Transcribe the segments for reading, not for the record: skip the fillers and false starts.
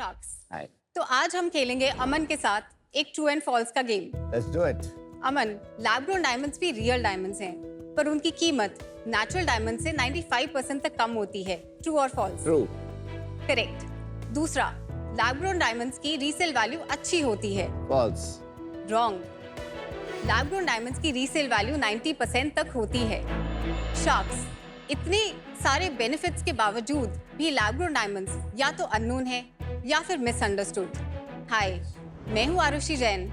Sharks. हाय। तो आज हम खेलेंगे अमन के साथ एक ट्रू एंड फॉल्स का game. Let's do it. Aman, lab grown diamonds भी रियल डायमंड्स हैं, पर उनकी कीमत नेचुरल डायमंड से 95% तक कम होती है। ट्रू और फॉल्स? ट्रू। करेक्ट। दूसरा, लैब ग्रोन डायमंड्स की रीसेल वैल्यू अच्छी होती है। False. Wrong. Lab grown diamonds की रीसेल वैल्यू 90% तक होती है। शार्क्स, इतने सारे बेनिफिट्स के बावजूद भी लैब ग्रोन डायमंड्स या तो अननोन है या फिर मिसअंडरस्टूड। हाय, मैं हूँ आरुषि जैन,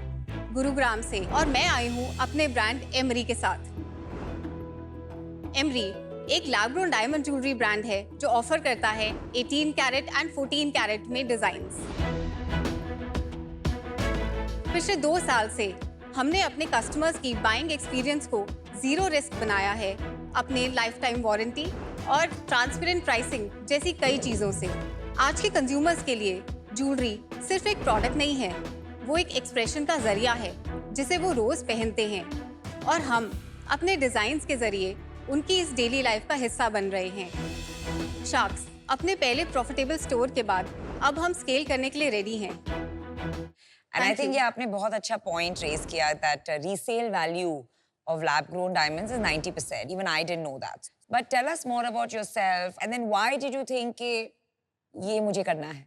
गुरुग्राम से, और मैं आई हूँ अपने ब्रांड एमरी के साथ। एमरी एक lab grown diamond jewellery brand है जो ऑफर करता है 18 कैरेट एंड 14 कैरेट में डिजाइन्स। पिछले 2 साल से हमने अपने कस्टमर्स की बाइंग एक्सपीरियंस को 0 रिस्क बनाया है, अपने लाइफ टाइम वारंटी और ट्रांसपेरेंट प्राइसिंग जैसी कई चीज़ों से। आज के कंज्यूमर्स के लिए ज्वेलरी सिर्फ एक प्रोडक्ट नहीं है, वो एक एक्सप्रेशन का जरिया है जिसे वो रोज पहनते हैं, और हम अपने डिजाइन्स के जरिए उनकी इस डेली लाइफ का हिस्सा बन रहे हैं। शार्क्स, अपने पहले प्रॉफिटेबल स्टोर के बाद अब हम स्केल करने के लिए रेडी हैं। And I think ये आपने बहुत अच्छा point raise किया that resale value of lab grown diamonds is 90%. Even I didn't know that. But tell us more about yourself and then why did you think कि ये मुझे करना है?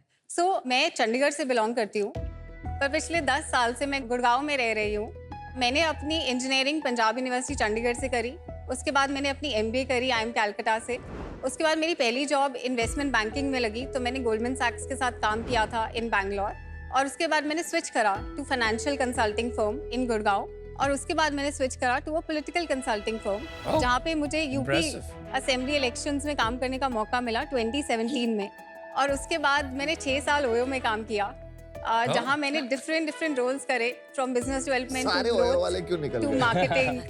मैं चंडीगढ़ से बिलोंग करती हूँ, पर पिछले 10 साल से मैं गुड़गांव में रह रही हूँ। मैंने अपनी इंजीनियरिंग पंजाब यूनिवर्सिटी चंडीगढ़ से करी, उसके बाद मैंने अपनी MBA करी IIM कैलकाटा से। उसके बाद मेरी पहली जॉब इन्वेस्टमेंट बैंकिंग में लगी, तो मैंने गोल्डमैन सैक्स के साथ काम किया था इन बैंगलोर, और उसके बाद मैंने स्विच करा to financial consulting firm in Gurgaon, और उसके बाद मैंने स्विच करा to a political consulting firm, जहाँ पे मुझे यूपी असेंबली इलेक्शंस में काम करने का मौका मिला 2017 में। और उसके बाद मैंने 6 साल ओयो में काम किया, जहाँ मैंने डिफरेंट रोल्स करे, from business development to marketing.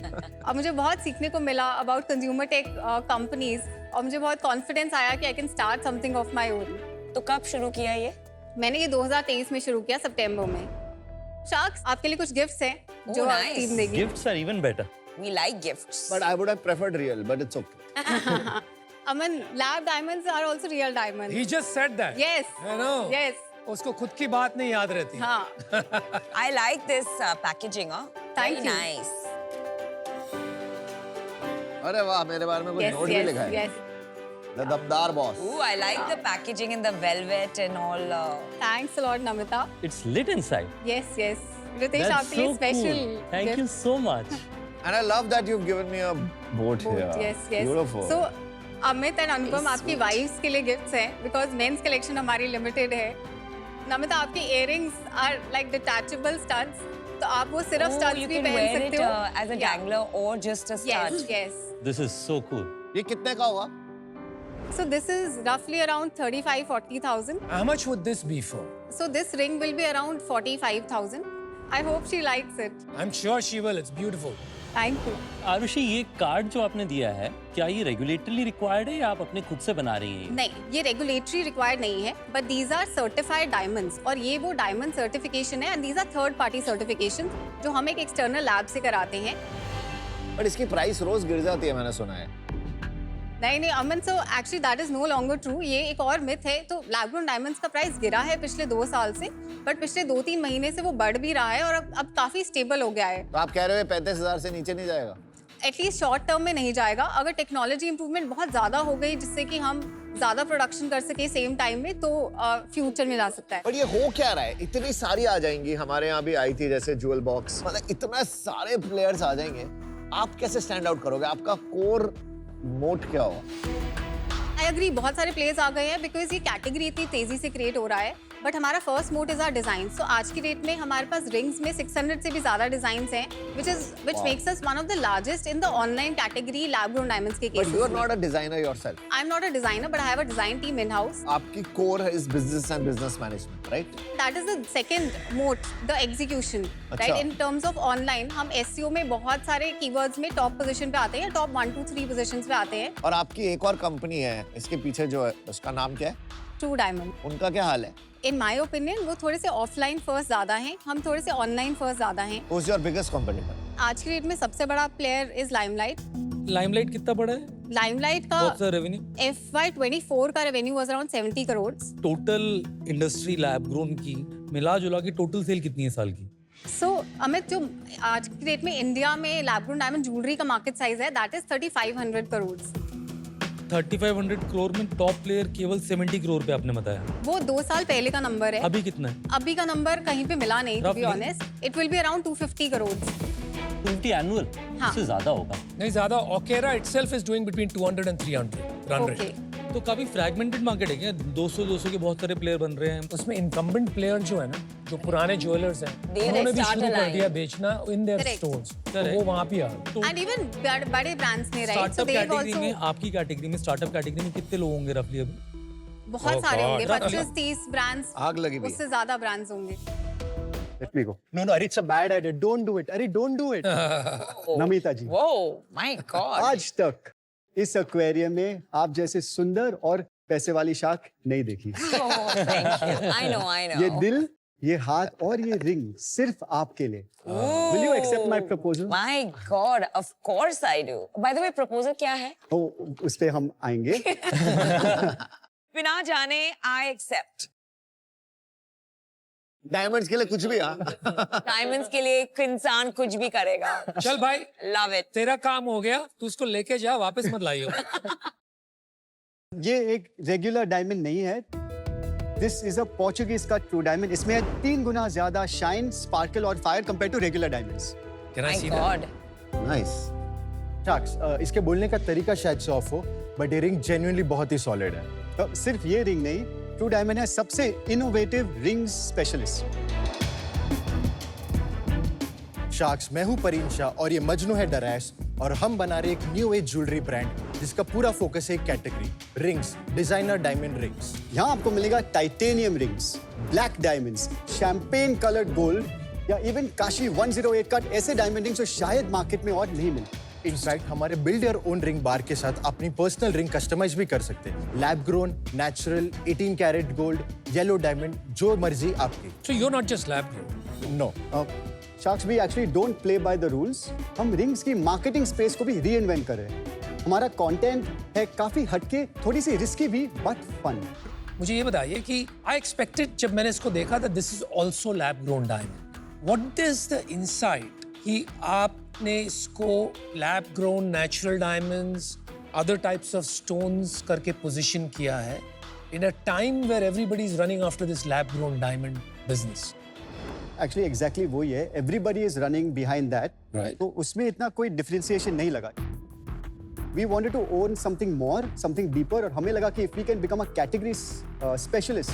और मुझे बहुत सीखने को मिला अबाउट कंज्यूमर टेक कंपनीज, और मुझे बहुत कॉन्फिडेंस आया कि I can start something of my own. तो कब शुरू किया ये? मैंने ये 2023 में शुरू किया, सितंबर में। शार्क्स, आपके लिए कुछ गिफ्ट्स हैं जो आप टीम देगी। Gifts are even better. We like gifts. But I would have preferred real, but it's okay. Aman, lab diamonds are also real diamonds. He just said that. Yes. I know. Yes. उसको खुद की बात नहीं याद रहती। हाँ। I like this packaging. Thank Very you. nice. अरे वाह, मेरे बारे में कुछ नोट भी लिखा है। Yes. The दमदार boss. Ooh, I like the packaging in the velvet and all. Thanks a lot, Namita. It's lit inside. Yes. Ritesh, That's आपके लिए so special cool. Thank you so much. And I love that you've given me a boat here. Yes. Beautiful. So, Amit and Anupam आपकी wifes के लिए gifts हैं, because men's collection हमारी limited है। नमिता, आपके earrings are like detachable studs, तो आप वो सिर्फ Oh, स्टड्स you भी can पहन wear सकते it हो as a dangler or just a stud. Yes. This is so cool. ये कितने का हुआ? So this is roughly around 35-40,000. How much would this be for? So this ring will be around 45,000. I hope she likes it. I'm sure she will. It's beautiful. Thank you. Arushi, ये card जो आपने दिया है, क्या ये रेगुलेटरली required है या आप अपने खुद से बना रही हैं? नहीं, ये रेगुलेटरी रिक्वायर्ड नहीं है, but these are certified diamonds, और ये वो डायमंड सर्टिफिकेशन है, and these are third party certification जो हम एक एक्सटर्नल लैब से कराते हैं। पर इसकी प्राइस रोज गिर जाती है, मैंने सुना है। नहीं Aman, so actually that is no longer true. ये एक और मिथ है। तो लैब ग्रोन डायमंड्स का प्राइस गिरा है पिछले 2 साल से, बट पिछले 2-3 महीने से वो बढ़ भी रहा है, और अब काफी स्टेबल हो गया है। तो आप कह रहे हो 35,000 से नीचे नहीं जाएगा? एटलीस्ट शॉर्ट टर्म में नहीं जाएगा। अगर टेक्नोलॉजी इंप्रूवमेंट बहुत ज्यादा हो गई जिससे कि हम ज्यादा प्रोडक्शन कर सके सेम टाइम में, तो फ्यूचर में जा सकता है। पर ये हो क्या रहा है? इतनी सारी आ जाएंगी, हमारे यहाँ भी आई थी जैसे ज्वेल बॉक्स, मतलब इतना सारे प्लेयर्स आ जाएंगे, आप कैसे स्टैंड आउट करोगे? आपका कोर मोट क्या होगा? आई एग्री, बहुत सारे प्लेयर्स आ गए हैं बिकॉज ये कैटेगरी इतनी तेजी से क्रिएट हो रहा है, बट हमारा फर्स्ट मोट इज आवर डिजाइन। सो आज की डेट में हमारे पास रिंग्स में 600 से भी ज्यादा डिजाइन्स हैं, which makes us one of the largest in the online category lab grown diamonds के But cases। you are not a designer yourself. I'm not a designer, but I have a design team in house. आपकी core is business and business management, right? That is the second moat, the execution, अच्छा। right? In terms of online, हम SEO में बहुत सारे keywords में top position पे आते हैं, top 1, 2, 3 positions पे आते हैं। और आपकी एक और कंपनी है इसके पीछे जो है, उसका नाम क्या है? True Diamond। उनका क्या हाल है? In my opinion, वो थोड़े से ऑफलाइन फर्स्ट ज्यादा हैं, हम थोड़े से ऑनलाइन फर्स्ट ज्यादा हैं। Who's your biggest competitor? आज की डेट में सबसे बड़ा प्लेयर इज लाइमलाइट, लाइमलाइट कितना बड़ा है? लाइमलाइट का What's the revenue? FY24 का revenue was around 70 crore. Total industry lab grown की मिला जुला के टोटल सेल कितनी है साल की? सो अमित, जो आज की डेट में इंडिया में लैब ग्रोन डायमंड ज्वेलरी का मार्केट साइज है, दैट इज 3500 करोड़। 3500 करोड़ में टॉप प्लेयर केवल 70 करोड़ पे आपने बताया। वो 2 साल पहले का नंबर है। अभी कितना है? अभी का नंबर कहीं पे मिला नहीं, to be Roughly? Honest. It will be around 250 crore. 50 annual, हाँ। इससे ज्यादा होगा। नहीं ज्यादा। ओकेरा itself is doing between 200 and 300 run okay. rate. तो काफी फ्रैगमेंटेड मार्केट है क्या? 200 के बहुत सारे प्लेयर बन रहे हैं। उसमें इनकम्बेंट प्लेयर जो है ना, जो पुराने ज्वेलर्स हैं, They उन्होंने भी start शुरू कर aligned. दिया बेचना इन देयर Correct. स्टोर्स, तो वो वहाँ पे आ गए। एंड इवन बड़े ब्रांड्स ने, राइट? स्टार्टअप कैटेगरी में, आपकी कैटेगरी में, स्टार्टअप कैटेगरी में कितने लोग होंगे रफली अभी? बहुत सारे God. होंगे, 25-30 ब्रांड्स, आग लगी भी है। उससे ज्यादा ब्रांड्स होंगे। Let me go. No, Ari, it's a bad idea. Don't do it. Ari, don't do it. Namita ji, Whoa, my God. आज तक इस एक्वेरियम में आप जैसे सुंदर और पैसे वाली शार्क नहीं देखी। Oh, thank you. I know. ये दिल, ये हाथ और ये रिंग सिर्फ आपके लिए। Will you accept my proposal? My God, of course I do. By the way, proposal क्या है? तो उस पे हम आएंगे। बिना जाने, I accept. डायमंड्स के लिए कुछ भी। हाँ, डायमंड्स के लिए एक इंसान कुछ भी करेगा। चल भाई, Love it. तेरा काम हो गया, तू उसको लेके जा, वापस मत लाइयो। ये एक रेगुलर डायमंड नहीं है। दिस इज अ पोर्चुगीज का ट्रू डायमंड। इसमें 3 गुना ज्यादा शाइन, स्पार्कल और fire compare to regular diamonds. Can I My see that? God. Nice. Sharks, इसके बोलने का तरीका शायद से ऑफ हो, बट ये रिंग जेन्युइनली बहुत ही सॉलिड है। सिर्फ ये रिंग नहीं, ट्रू डायमंड है सबसे इनोवेटिव रिंग स्पेशलिस्ट। शाक्स, मैं हूँ परीन शाह और ये मजनू है डरैश, और हम बना रहे एक न्यू एज ज्वेलरी ब्रांड जिसका पूरा फोकस है एक category, rings, designer diamond rings. यहाँ आपको मिलेगा titanium rings, black diamonds, champagne coloured gold या इवन काशी 108 कट, ऐसे डायमंड रिंग्स जो शायद मार्केट में और नहीं मिलते। इनफैक्ट हमारे बिल्ड योर ओन रिंग बार के साथ अपनी पर्सनल रिंग कस्टमाइज भी कर सकते हैं। Lab grown, natural, 18 carat gold, yellow diamond, जो मर्जी आपकी। So you're not just lab grown. No, sharks, we actually don't play by the rules. हम रिंग्स की मार्केटिंग स्पेस को भी रीइन्वेंट कर रहे हैं। हमारा कंटेंट है काफी हटके, थोड़ी सी रिस्की भी, बट फन। मुझे ये बताइए कि I expected, जब मैंने इसको देखा था, this is also lab grown diamond. What is the insight कि आपने इसको lab grown natural diamonds, other types of stones करके position किया है in a time where everybody is running after this lab grown diamond business? Actually exactly वही है, everybody is running behind that. Right. तो उसमें इतना कोई डिफरेंशिएशन नहीं लगा। We wanted to own something more, something deeper, और हमें लगा कि if we can become a category specialist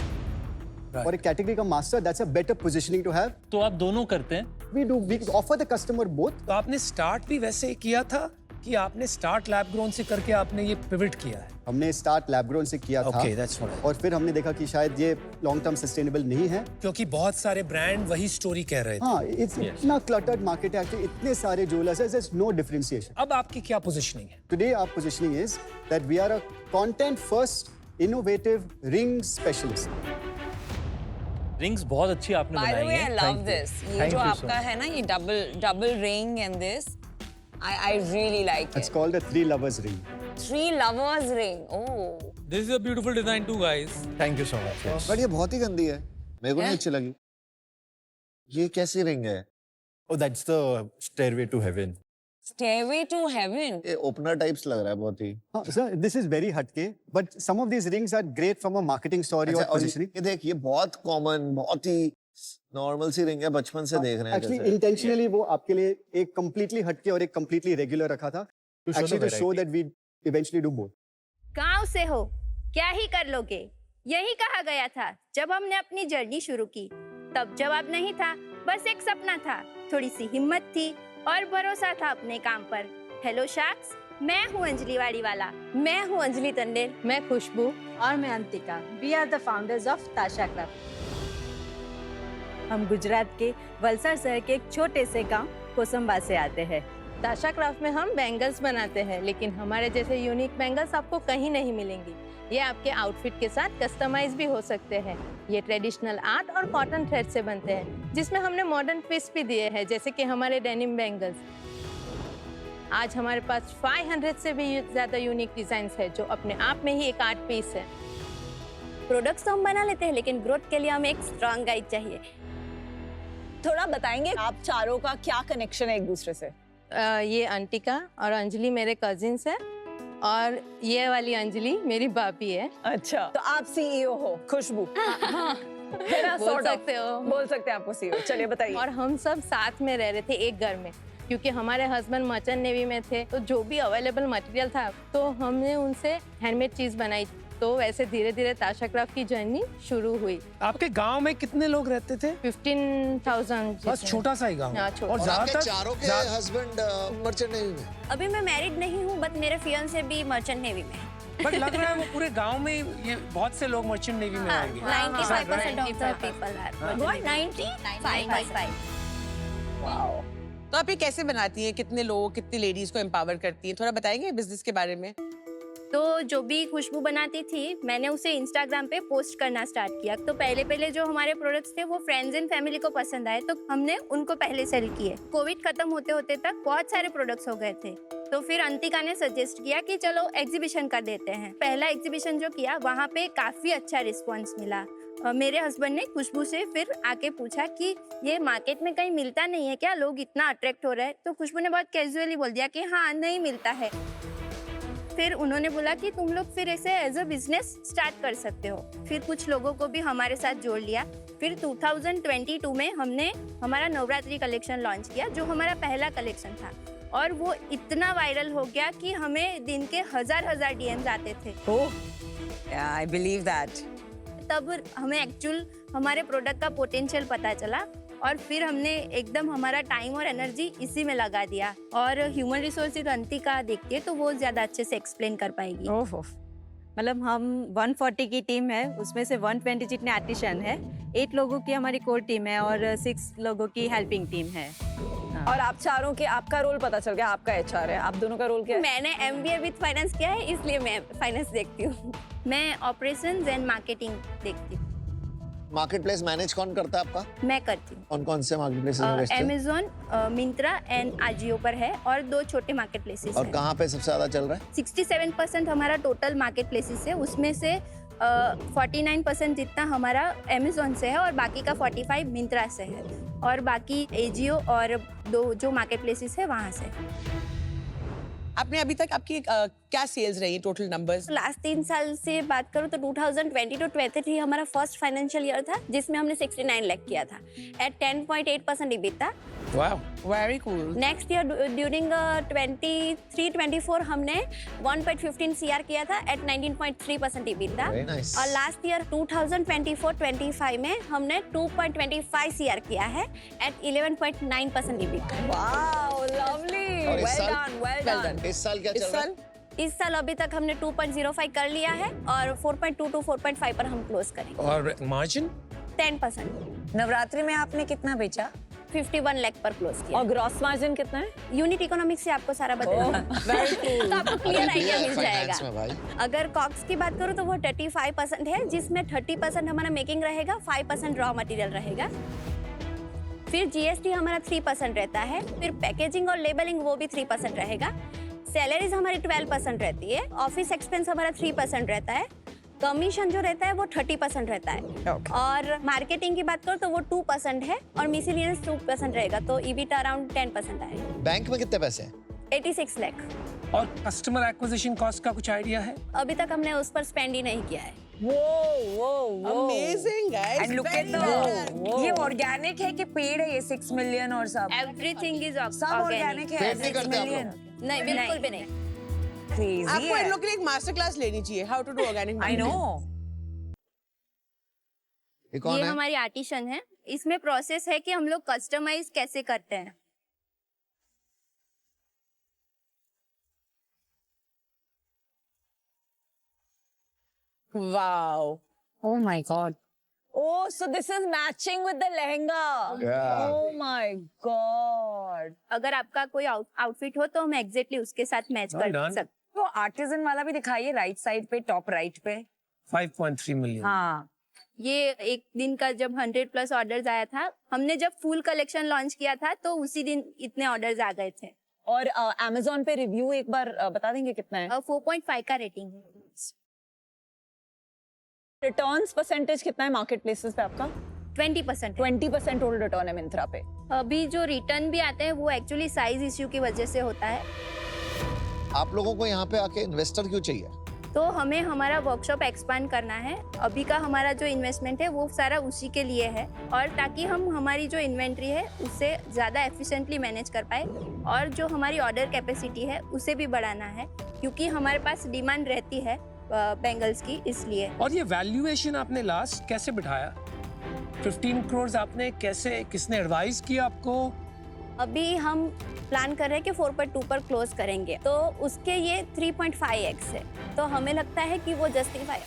और एक कैटेगरी का master, that's a better positioning to have. तो आप दोनों करते हैं? We offer the customer both. तो आपने स्टार्ट भी वैसे ही किया था कि आपने स्टार्ट लैब ग्रोन से करके आपने ये पिवट किया है? हमने स्टार्ट लैब ग्रोन से किया था, Okay, that's what I- और फिर हमने देखा कि शायद ये लॉन्ग टर्म सस्टेनेबल नहीं है। क्योंकि बहुत सारे ब्रांड वही स्टोरी कह रहे थे। हाँ, इतना क्लटर्ड मार्केट है कि इतने सारे ज्वेलर्स है, देयर इज नो डिफरेंशिएशन। अब आपकी क्या पोजीशनिंग है? Today our positioning is that we are a content first innovative ring specialist. Rings बहुत अच्छी आपने By the बनाई way, है। I love this. ये Thank जो you so आपका है ना, ये double ring and this, I really like It's it. called a three lovers ring. 3 lovers ring. Oh. This is a beautiful design too, guys. Thank you so much. But ये बहुत ही गंदी है, मेरे को नहीं अच्छी लगी। ये कैसी रिंग है? Oh, that's the stairway to heaven. Stairway to heaven. ये ओपनर टाइप्स लग रहा है बहुत ही। Sir, this is very hatke, but some of these rings are great from a marketing story अच्छा, or और positioning. ये देख, ये बहुत कॉमन, बहुत ही नॉर्मल सी रिंग है, बचपन से देख रहे हैं Actually, जैसे। intentionally वो आपके लिए एक completely हटके और एक completely regular रखा था. To show Actually, the to show variety. that we eventually do both. गांव से हो, क्या ही कर लोगे, यही कहा गया था जब हमने अपनी जर्नी शुरू की। तब जवाब नहीं था, बस एक सपना था, थोड़ी सी हिम्मत थी और भरोसा था अपने काम पर। हेलो शार्क्स, मैं हूँ अंजलि वाड़ीवाला। मैं हूँ अंजलि तंडेल। मैं खुशबू। और मैं Antika. We are the founders of Tasha craft. हम गुजरात के वलसाड शहर के एक छोटे से गांव कोसंबा से आते हैं। ताशा क्राफ्ट में हम बैंगल्स बनाते हैं, लेकिन हमारे जैसे यूनिक बैंगल्स आपको कहीं नहीं मिलेंगी। ये आपके आउटफिट के साथ कस्टमाइज भी हो सकते हैं। ये ट्रेडिशनल आर्ट और कॉटन थ्रेड से बनते हैं, जिसमें हमने मॉडर्न ट्विस्ट भी दिए हैं, जैसे कि हमारे डेनिम बैंगल्स। आज हमारे पास 500 से भी ज़्यादा यूनिक डिज़ाइंस है जो अपने आप में ही एक आर्ट पीस है। प्रोडक्ट्स तो हम बना लेते हैं, लेकिन ग्रोथ के लिए हमें एक स्ट्रॉन्ग गाइड चाहिए। थोड़ा बताएंगे आप चारों का क्या कनेक्शन है एक दूसरे से? ये अंटिका और अंजलि मेरे कजिन्स है और ये वाली अंजलि मेरी भाभी है। अच्छा, तो आप सीईओ हो खुशबू? है ना, बोल सकते हो। बोल सकते हैं आपको सीईओ। चलिए बताइए। और हम सब साथ में रह रहे थे एक घर में, क्योंकि हमारे हस्बैंड मर्चेंट नेवी में थे, तो जो भी अवेलेबल मटेरियल था तो हमने उनसे हैंडमेड चीज बनाई। तो वैसे धीरे धीरे ताशा क्राफ्ट की जर्नी शुरू हुई। आपके गांव में कितने लोग रहते थे? 15,000। बस छोटा सा ही गांव। हाँ, छोटा। और आपके चारों के ज्यादा- हस्बैंड मर्चेंट नेवी में? अभी मैं मैरिड नहीं हूँ, बट मेरे फियांसे भी मर्चेंट नेवी में है। बट लग रहा है वो पूरे गांव में ये बहुत से लोग मर्चेंट नेवी में होंगे। 95% of the people are. What? 95. तो आप ये कैसे बनाती हैं? कितने लोग, कितनी लेडीज को एम्पावर करती हैं? थोड़ा बताएंगे बिजनेस के बारे में। तो जो भी खुशबू बनाती थी, मैंने उसे इंस्टाग्राम पे पोस्ट करना स्टार्ट किया। तो पहले जो हमारे प्रोडक्ट्स थे वो फ्रेंड्स एंड फैमिली को पसंद आए, तो हमने उनको पहले सेल किए। कोविड खत्म होते होते तक बहुत सारे प्रोडक्ट्स हो गए थे, तो फिर अंतिका ने सजेस्ट किया कि चलो एग्जीबिशन कर देते हैं। पहला एग्जीबिशन जो किया, वहाँ पे काफी अच्छा रिस्पॉन्स मिला। मेरे हस्बैंड ने खुशबू से फिर आके पूछा कि ये मार्केट में कहीं मिलता नहीं है क्या, लोग इतना अट्रैक्ट हो रहे हैं? तो खुशबू ने बहुत कैजुअली बोल दिया कि हाँ, नहीं मिलता है। फिर उन्होंने बोला कि तुम लोग फिर ऐसे एज अ बिजनेस स्टार्ट कर सकते हो। फिर कुछ लोगों को भी हमारे साथ जोड़ लिया। फिर 2022 में हमने हमारा नवरात्रि कलेक्शन लॉन्च किया, जो हमारा पहला कलेक्शन था, और वो इतना वायरल हो गया कि हमें दिन के हजार डीएम्स आते थे। I believe that. तब हमें एक्चुअल हमारे प्रोडक्ट का पोटेंशियल पता चला, और फिर हमने एकदम हमारा टाइम और एनर्जी इसी में लगा दिया। और ह्यूमन रिसोर्सेज अंतिका देखती है तो वो ज्यादा अच्छे से एक्सप्लेन कर पाएगी। मतलब हम 140 की टीम है, उसमें से 120 जितने आर्टिशन है, 8 लोगों की हमारी कोर टीम है और 6 लोगों की हेल्पिंग टीम है। और आप चारों के, आपका रोल पता चल गया, आपका एचआर है। आप दोनों का रोल क्या है? मैंने एमबीए विद फाइनेंस किया है, इसलिए मैं फाइनेंस देखती हूँ। मैं ऑपरेशंस एंड मार्केटिंग देखती हूँ। मार्केट प्लेस मैनेज कौन करता है आपका? मैं करती हूँ। कौन कौन से मार्केट प्लेसेस में बेचते हैं? अमेज़न, मिंत्रा एंड आजियो पर है, और 2 छोटे मार्केट प्लेसेस और हैं। कहाँ पे सबसे ज्यादा चल रहा है? 67% हमारा टोटल मार्केट प्लेसेस है, उसमें से 49% जितना हमारा अमेज़न से है, और बाकी का 45 मिंत्रा से है, और बाकी एजियो और 2 जो मार्केट प्लेसेस है वहाँ से। आपने अभी तक आपकी क्या सेल्स रही, टोटल नंबर्स? लास्ट 3 साल से बात करूँ तो 2020 to 23 हमारा फर्स्ट फाइनेंशियल ईयर था, जिसमें हमने 69 लाख किया था at 10.8% EBITDA। Wow, very cool. Next year during 23-24 हमने 1.15 CR किया था एट 19.3% EBITDA। Very nice. और लास्ट ईयर 2024-25 में हमने 2.25 CR किया है एट 11.9% EBITDA। वाओ, लवली, और इस वेल साल? Done, well done. इस साल क्या चल रहा है? इस साल अभी तक हमने 2.05 कर लिया है, और 4.2 to 4.5 पर हम क्लोज करेंगे। और मार्जिन? 10%। नवरात्रि में आपने कितना बेचा? 51 लाख पर क्लोज किया। और ग्रॉस मार्जिन कितना है? यूनिट इकोनॉमिक्स से आपको सारा बता वेरी कूल। तो आपको क्लियर आइडिया मिल फाइनेंस में जाएगा। भाई। अगर कॉक्स की बात करूँ तो वो 35% है, जिसमें 30% हमारा मेकिंग रहेगा, 5% रॉ मटेरियल रहेगा। फिर जीएसटी हमारा 3% रहता है, फिर पैकेजिंग और लेबलिंग वो भी 3% रहेगा। सैलरीज हमारी 12% रहती है, ऑफिस एक्सपेंस हमारा 3% रहता है, कमीशन जो रहता है वो 30% रहता है, और मार्केटिंग की बात करो तो वो 2% है, और मिसलेनियस 2% रहेगा, तो ईबिटा अराउंड 10% आएगा। बैंक में कितने पैसे हैं? 86 लाख। और कस्टमर एक्विजिशन कॉस्ट का कुछ आइडिया है? अभी तक हमने उस पर स्पेंड ही नहीं किया है। Amazing guys. And look at the, ये ऑर्गेनिक है कि पेड़ है ये 6 मिलियन और सब? एवरीथिंग इज सब ऑर्गेनिक है। पेड़ नहीं 6 करते आप मिलियन? लोग? नहीं, बिल्कुल भी नहीं। क्रेजी आपको इन है। लोग के लिए एक मास्टर क्लास लेनी चाहिए, how to do organic. I know. ये कौन ये है? हमारी आर्टिशन है। इसमें प्रोसेस है कि हम लोग कस्टमाइज कैसे करते हैं। Wow, Oh my God. Oh, so this is matching with the lehenga. Yeah. Oh my God. अगर आपका कोई आउटफिट हो तो हम एग्जैक्टली उसके साथ मैच Well कर done. सकते। वो आर्टिजन वाला भी दिखाइए राइट साइड पे, टॉप राइट पे। 5.3 मिलियन। हाँ, ये एक दिन का जब 100+ ऑर्डर्स आया था, हमने जब फुल कलेक्शन लॉन्च किया था तो उसी दिन इतने ऑर्डर्स आ गए थे। और Amazon पे रिव्यू एक बार बता देंगे कितना है? 4.5 का रेटिंग है। रिटर्न्स परसेंटेज कितना है मार्केट प्लेसेस पे आपका? 20%। 20% टोटल रिटर्न है मिंत्रा पे। अभी जो रिटर्न भी आते हैं वो एक्चुअली साइज इश्यू की वजह से होता है। आप लोगों को यहाँ पे आके इन्वेस्टर क्यों चाहिए? तो हमें हमारा वर्कशॉप एक्सपांड करना है। अभी का हमारा जो इन्वेस्टमेंट है वो सारा उसी के लिए है, और ताकि हम हमारी जो इन्वेंट्री है उससे ज़्यादा एफिशिएंटली मैनेज कर पाए, और जो हमारी ऑर्डर कैपेसिटी है उसे भी बढ़ाना है, क्योंकि हमारे पास डिमांड रहती है बैंगल्स की, इसलिए। और ये वैल्यूएशन आपने लास्ट कैसे बिठाया? 15 करोड़ आपने कैसे, किसने एडवाइस किया आपको? अभी हम प्लान कर रहे हैं कि 4.2 पर क्लोज करेंगे, तो उसके ये 3.5x है, तो हमें लगता है कि वो जस्टिफाई